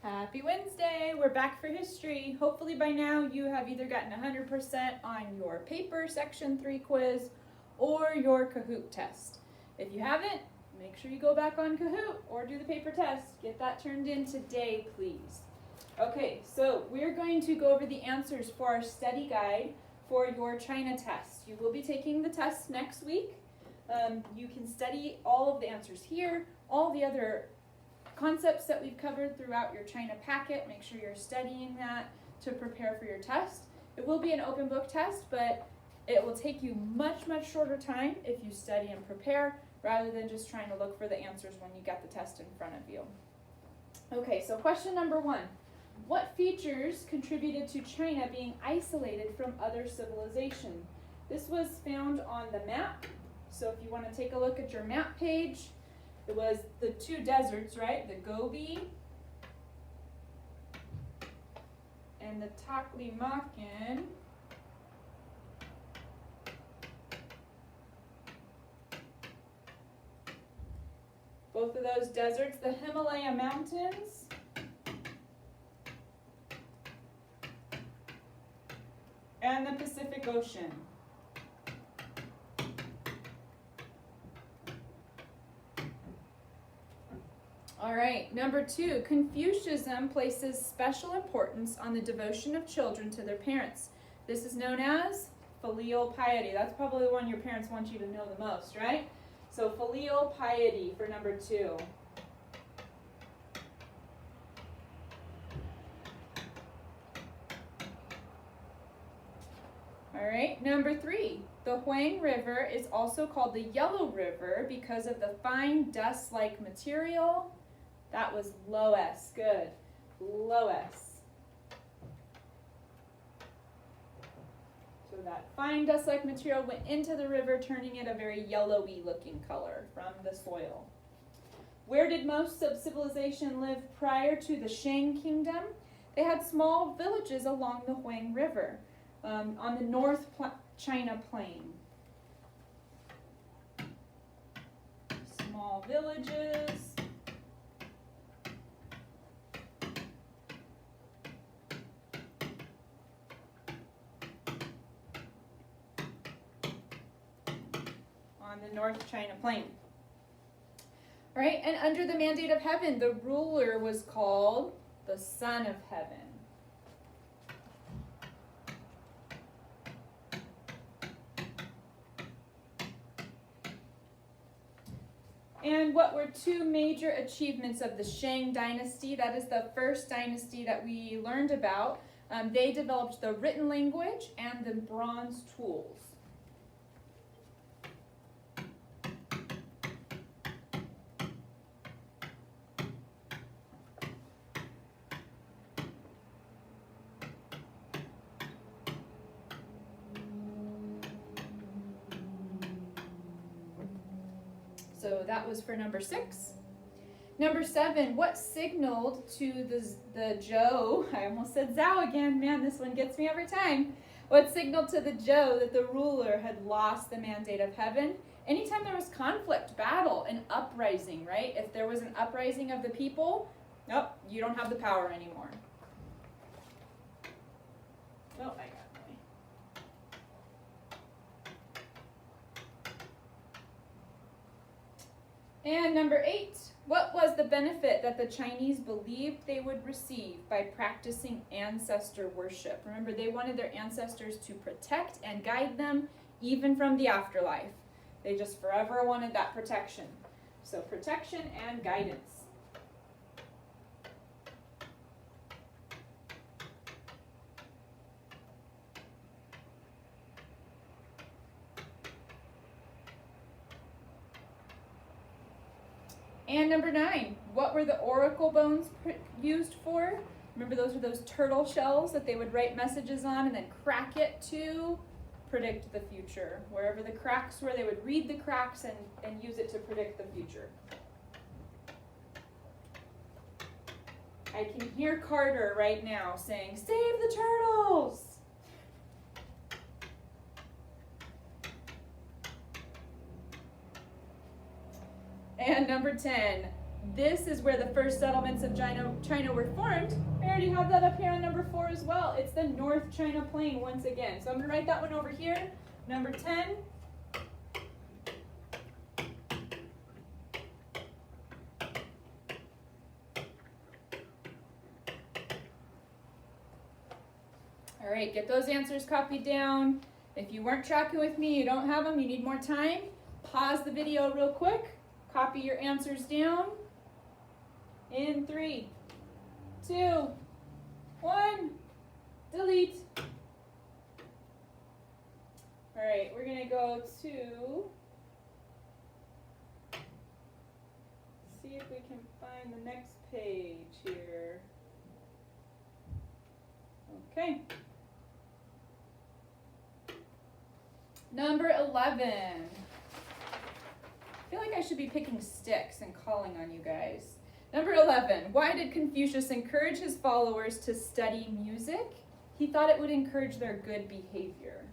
Happy Wednesday! We're back for history. Hopefully by now you have either gotten 100% on your paper section 3 quiz or your Kahoot test. If you haven't, make sure you go back on Kahoot or do the paper test. Get that turned in today, please. Okay, so we're going to go over the answers for our study guide for your China test. You will be taking the test next week. You can study all of the answers here, all the other concepts that we've covered throughout your China packet. Make sure you're studying that to prepare for your test. It will be an open book test, but it will take you much shorter time if you study and prepare rather than just trying to look for the answers when you get the test in front of you. Okay, so question number 1. What features contributed to China being isolated from other civilization? This was found on the map. So if you want to take a look at your map page, it was the 2 deserts, right? The Gobi and the Taklamakan. Both of those deserts, the Himalaya Mountains and the Pacific Ocean. All right, number 2, Confucianism places special importance on the devotion of children to their parents. This is known as filial piety. That's probably the one your parents want you to know the most, right? So filial piety for number 2. All right, number 3, the Huang River is also called the Yellow River because of the fine dust-like material. That was Loess. Good. Loess. So that fine dust-like material went into the river, turning it a very yellowy looking color from the soil. Where did most of civilization live prior to the Shang Kingdom? They had small villages along the Huang River on the North China Plain. Small villages. On the North China Plain. All right, and under the mandate of heaven, the ruler was called the Son of Heaven. And what were 2 major achievements of the Shang dynasty? That is the first dynasty that we learned about. They developed the written language and the bronze tools. So that was for number 6. Number 7, what signaled to the Zhou, I almost said Zhao again, man, this one gets me every time. What signaled to the Zhou that the ruler had lost the mandate of heaven? Anytime there was conflict, battle, an uprising, right? If there was an uprising of the people, nope, you don't have the power anymore. Oh, I got my. And number 8, what was the benefit that the Chinese believed they would receive by practicing ancestor worship? Remember, they wanted their ancestors to protect and guide them even from the afterlife. They just forever wanted that protection. So protection and guidance. And number 9, what were the oracle bones used for? Remember, those were those turtle shells that they would write messages on and then crack it to predict the future. Wherever the cracks were, they would read the cracks and use it to predict the future. I can hear Carter right now saying, "Save the turtles!" And number 10, This is where the first settlements of China were formed. I already have that up here on number 4 as well. It's the North China Plain once again. So I'm going to write that one over here. Number 10. All right, get those answers copied down. If you weren't tracking with me, you don't have them, you need more time, pause the video real quick, copy your answers down. In 3, 2, 1, delete. All right, we're gonna go to, see if we can find the next page here. Okay. Number 11. I feel like I should be picking sticks and calling on you guys. Number 11. Why did Confucius encourage his followers to study music? He thought it would encourage their good behavior.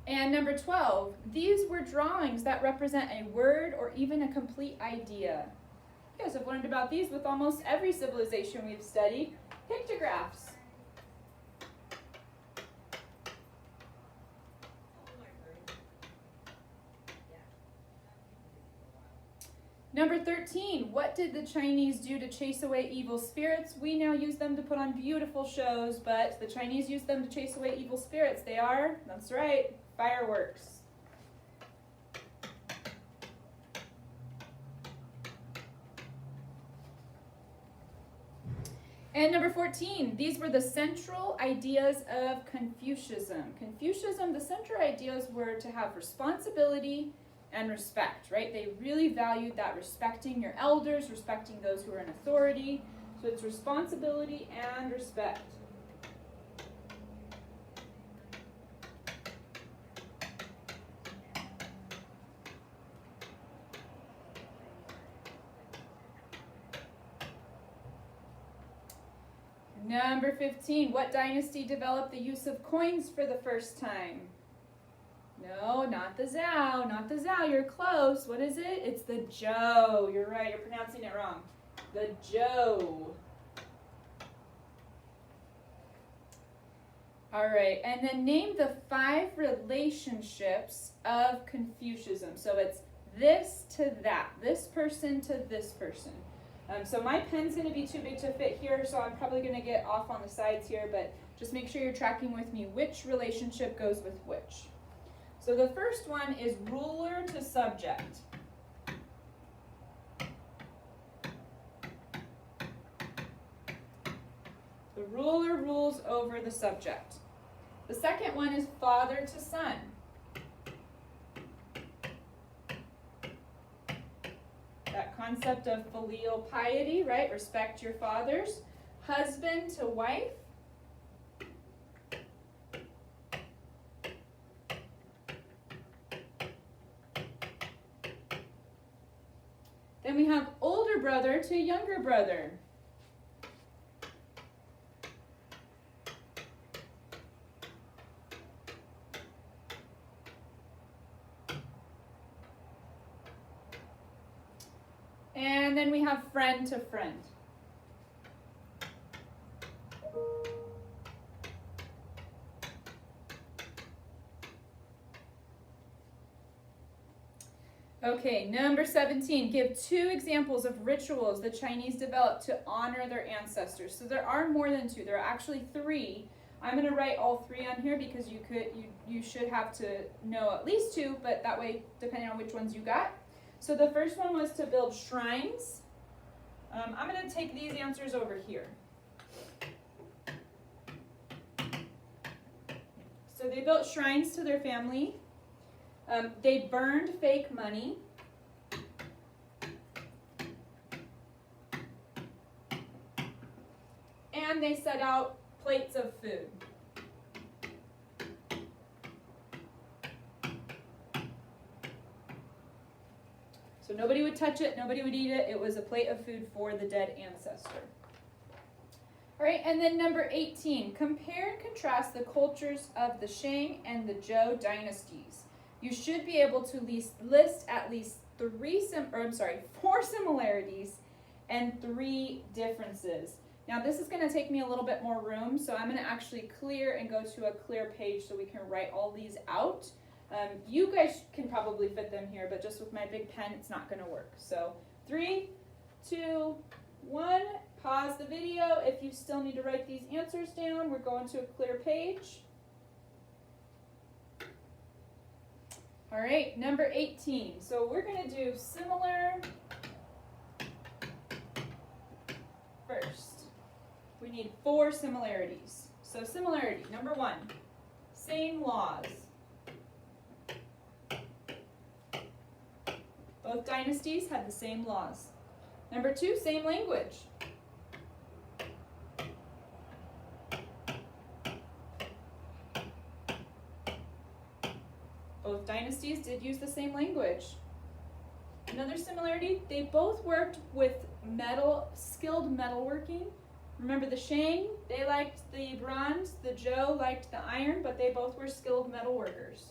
And number 12. These were drawings that represent a word or even a complete idea. You guys have learned about these with almost every civilization we've studied. Pictographs. Number 13, what did the Chinese do to chase away evil spirits? We now use them to put on beautiful shows, but the Chinese used them to chase away evil spirits. They are, that's right, fireworks. And number 14, these were the central ideas of Confucianism. Confucianism, the central ideas were to have responsibility and respect, right? They really valued that, respecting your elders, respecting those who are in authority. So it's responsibility and respect. Number 15, what dynasty developed the use of coins for the first time? No, not the Zhao, not the Zhao, you're close. What is it? It's the Zhou. You're right, you're pronouncing it wrong. The Zhou. All right, and then name the 5 relationships of Confucianism. So it's this to that, this person to this person. So my pen's going to be too big to fit here, so I'm probably going to get off on the sides here, but just make sure you're tracking with me which relationship goes with which. So the first one is ruler to subject. The ruler rules over the subject. The second one is father to son. That concept of filial piety, right? Respect your fathers. Husband to wife. Then we have older brother to younger brother. And then we have friend to friend. Okay, number 17. Give 2 examples of rituals the Chinese developed to honor their ancestors. So there are more than 2. There are actually 3. I'm going to write all 3 on here because you should have to know at least 2, but that way, depending on which ones you got. So the first one was to build shrines. I'm going to take these answers over here. So they built shrines to their family. They burned fake money. And they set out plates of food. So nobody would touch it, nobody would eat it. It was a plate of food for the dead ancestor. All right, and then number 18, compare and contrast the cultures of the Shang and the Zhou dynasties. You should be able to list at least four similarities and 3 differences. Now this is going to take me a little bit more room, so I'm going to actually clear and go to a clear page so we can write all these out. You guys can probably fit them here, but just with my big pen, it's not going to work. So 3, 2, 1, pause the video. If you still need to write these answers down, we're going to a clear page. All right, number 18. So we're going to do similar first. We need 4 similarities. So similarity, number 1, same laws. Both dynasties had the same laws. Number 2, same language. Both dynasties did use the same language. Another similarity, they both worked with skilled metalworking. Remember the Shang, they liked the bronze, the Zhou liked the iron, but they both were skilled metalworkers.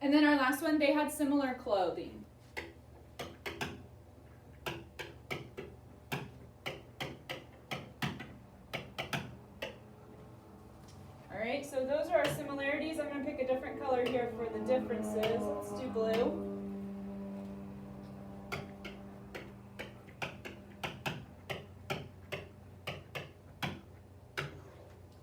And then our last one, they had similar clothing. Alright, so those are our similarities. I'm going to pick a different color here for the differences. Let's do blue.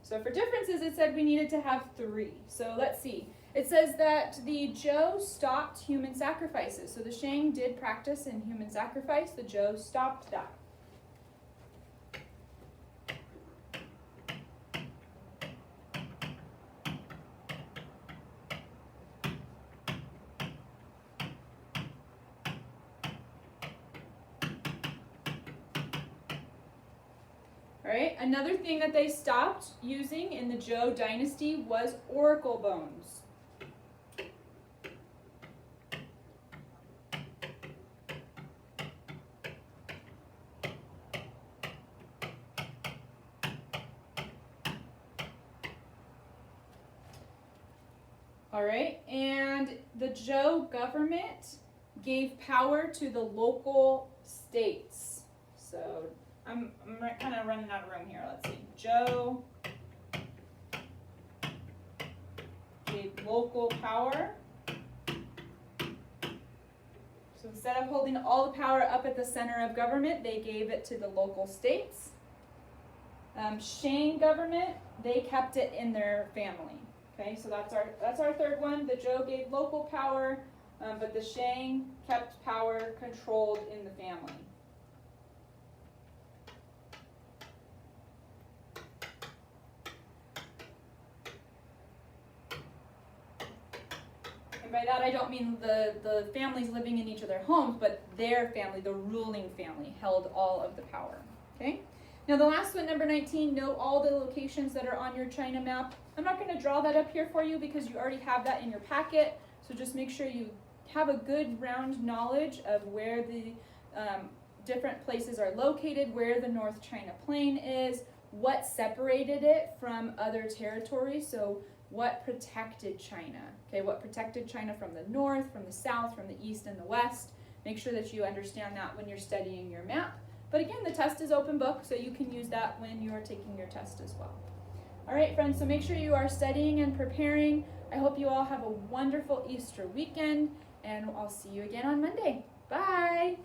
So for differences, it said we needed to have 3. So let's see. It says that the Zhou stopped human sacrifices. So the Shang did practice in human sacrifice. The Zhou stopped that. All right, another thing that they stopped using in the Zhou dynasty was oracle bones. All right, and the Zhou government gave power to the local states. So I'm kind of running out of room here. Let's see. Zhou gave local power. So instead of holding all the power up at the center of government, they gave it to the local states. Shang government, they kept it in their family. Okay, so that's our third one. The Zhou gave local power, but the Shang kept power controlled in the family. And by that I don't mean the families living in each of their homes, but their family, the ruling family, held all of the power. Okay? Now the last one, number 19, note all the locations that are on your China map. I'm not going to draw that up here for you because you already have that in your packet, so just make sure you have a good round knowledge of where the different places are located, where the North China Plain is, what separated it from other territories, so what protected China, okay, what protected China from the north, from the south, from the east and the west. Make sure that you understand that when you're studying your map. But again, the test is open book, so you can use that when you're taking your test as well. All right, friends, so make sure you are studying and preparing. I hope you all have a wonderful Easter weekend, and I'll see you again on Monday. Bye.